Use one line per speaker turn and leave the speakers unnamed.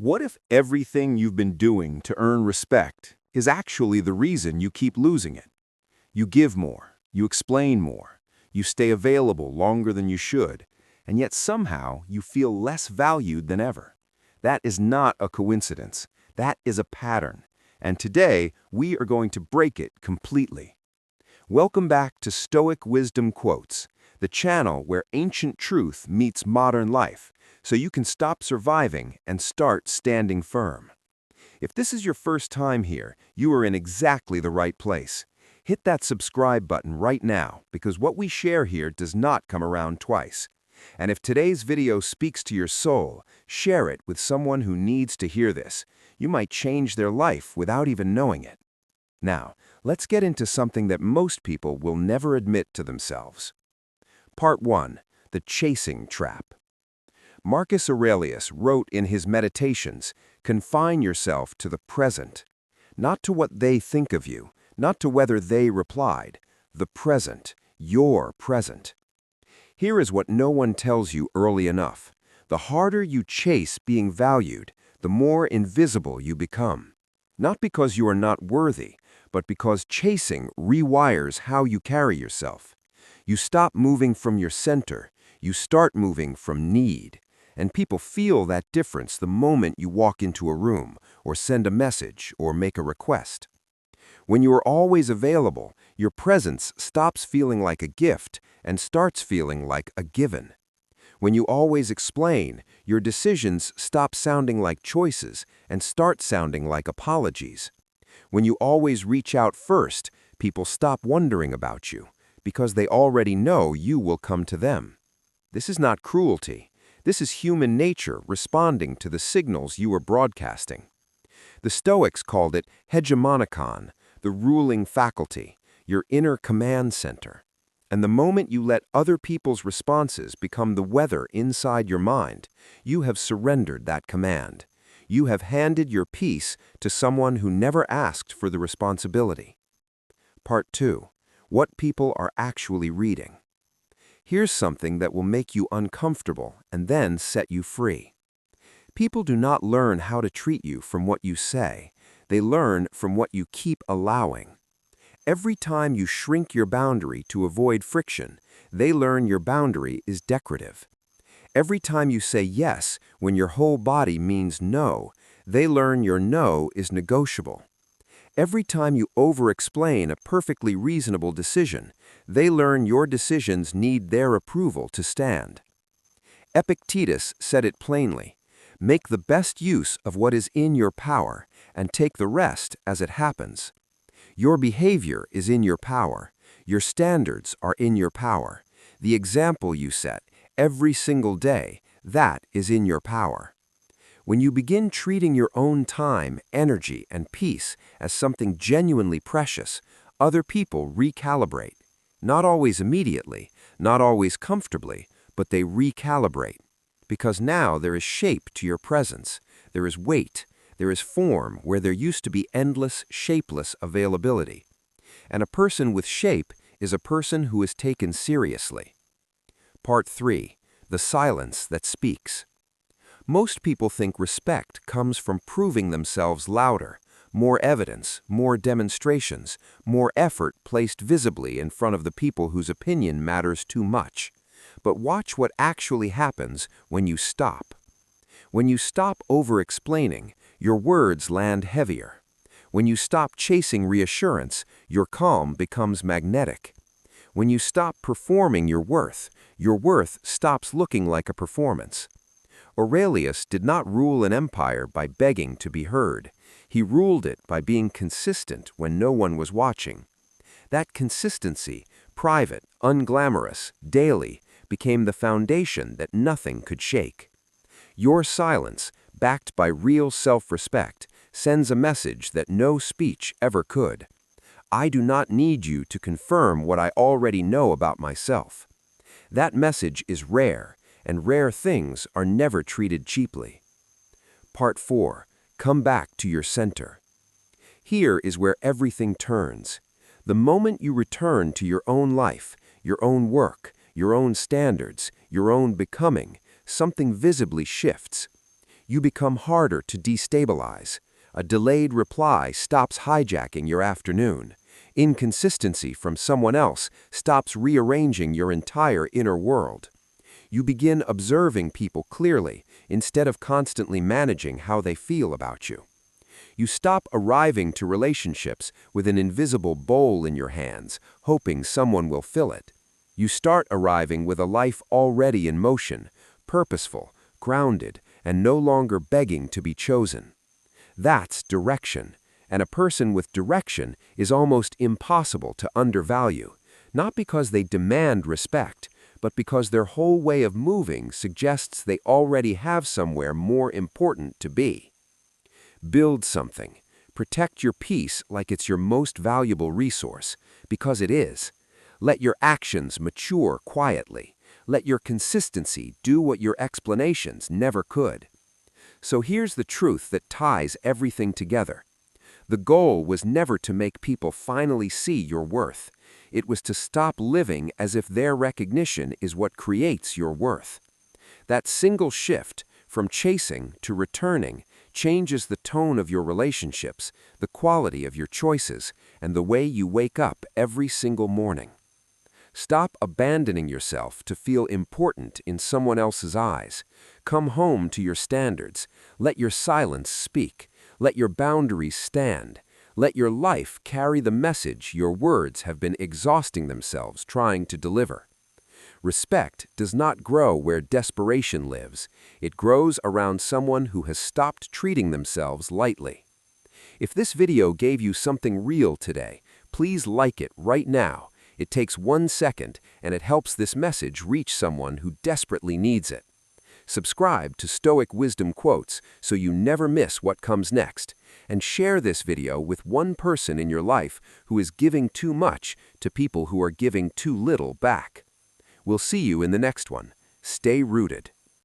What if everything you've been doing to earn respect is actually the reason you keep losing it? You give more, you explain more, you stay available longer than you should, and yet somehow you feel less valued than ever. That is not a coincidence. That is a pattern. And today, we are going to break it completely. Welcome back to Stoic Wisdom Quotes, the channel where ancient truth meets modern life, so you can stop surviving and start standing firm. If this is your first time here, you are in exactly the right place. Hit that subscribe button right now, because what we share here does not come around twice. And if today's video speaks to your soul, share it with someone who needs to hear this. You might change their life without even knowing it. Now, let's get into something that most people will never admit to themselves. Part 1. The Chasing Trap. Marcus Aurelius wrote in his Meditations, "Confine yourself to the present. Not to what they think of you, not to whether they replied. The present, your present." Here is what no one tells you early enough. The harder you chase being valued, the more invisible you become. Not because you are not worthy, but because chasing rewires how you carry yourself. You stop moving from your center, you start moving from need. And people feel that difference the moment you walk into a room, or send a message, or make a request. When you are always available, your presence stops feeling like a gift and starts feeling like a given. When you always explain, your decisions stop sounding like choices and start sounding like apologies. When you always reach out first, people stop wondering about you, because they already know you will come to them. This is not cruelty. This is human nature responding to the signals you are broadcasting. The Stoics called it hegemonikon, the ruling faculty, your inner command center. And the moment you let other people's responses become the weather inside your mind, you have surrendered that command. You have handed your peace to someone who never asked for the responsibility. Part 2. What people are actually reading. Here's something that will make you uncomfortable and then set you free. People do not learn how to treat you from what you say. They learn from what you keep allowing. Every time you shrink your boundary to avoid friction, they learn your boundary is decorative. Every time you say yes when your whole body means no, they learn your no is negotiable. Every time you over-explain a perfectly reasonable decision, they learn your decisions need their approval to stand. Epictetus said it plainly, "Make the best use of what is in your power, and take the rest as it happens." Your behavior is in your power. Your standards are in your power. The example you set every single day, that is in your power. When you begin treating your own time, energy, and peace as something genuinely precious, other people recalibrate. Not always immediately, not always comfortably, but they recalibrate. Because now there is shape to your presence, there is weight, there is form where there used to be endless, shapeless availability. And a person with shape is a person who is taken seriously. Part 3. The Silence That Speaks. Most people think respect comes from proving themselves louder, more evidence, more demonstrations, more effort placed visibly in front of the people whose opinion matters too much. But watch what actually happens when you stop. When you stop over-explaining, your words land heavier. When you stop chasing reassurance, your calm becomes magnetic. When you stop performing your worth stops looking like a performance. Aurelius did not rule an empire by begging to be heard. He ruled it by being consistent when no one was watching. That consistency, private, unglamorous, daily, became the foundation that nothing could shake. Your silence, backed by real self-respect, sends a message that no speech ever could. I do not need you to confirm what I already know about myself. That message is rare, and rare things are never treated cheaply. Part 4. Come back to your center. Here is where everything turns. The moment you return to your own life, your own work, your own standards, your own becoming, something visibly shifts. You become harder to destabilize. A delayed reply stops hijacking your afternoon. Inconsistency from someone else stops rearranging your entire inner world. You begin observing people clearly instead of constantly managing how they feel about you. You stop arriving to relationships with an invisible bowl in your hands, hoping someone will fill it. You start arriving with a life already in motion, purposeful, grounded, and no longer begging to be chosen. That's direction, and a person with direction is almost impossible to undervalue, not because they demand respect, but because their whole way of moving suggests they already have somewhere more important to be. Build something. Protect your peace like it's your most valuable resource, because it is. Let your actions mature quietly. Let your consistency do what your explanations never could. So here's the truth that ties everything together. The goal was never to make people finally see your worth. It was to stop living as if their recognition is what creates your worth. That single shift, from chasing to returning, changes the tone of your relationships, the quality of your choices, and the way you wake up every single morning. Stop abandoning yourself to feel important in someone else's eyes. Come home to your standards. Let your silence speak. Let your boundaries stand. Let your life carry the message your words have been exhausting themselves trying to deliver. Respect does not grow where desperation lives. It grows around someone who has stopped treating themselves lightly. If this video gave you something real today, please like it right now. It takes 1 second, and it helps this message reach someone who desperately needs it. Subscribe to Stoic Wisdom Quotes so you never miss what comes next, and share this video with one person in your life who is giving too much to people who are giving too little back. We'll see you in the next one. Stay rooted.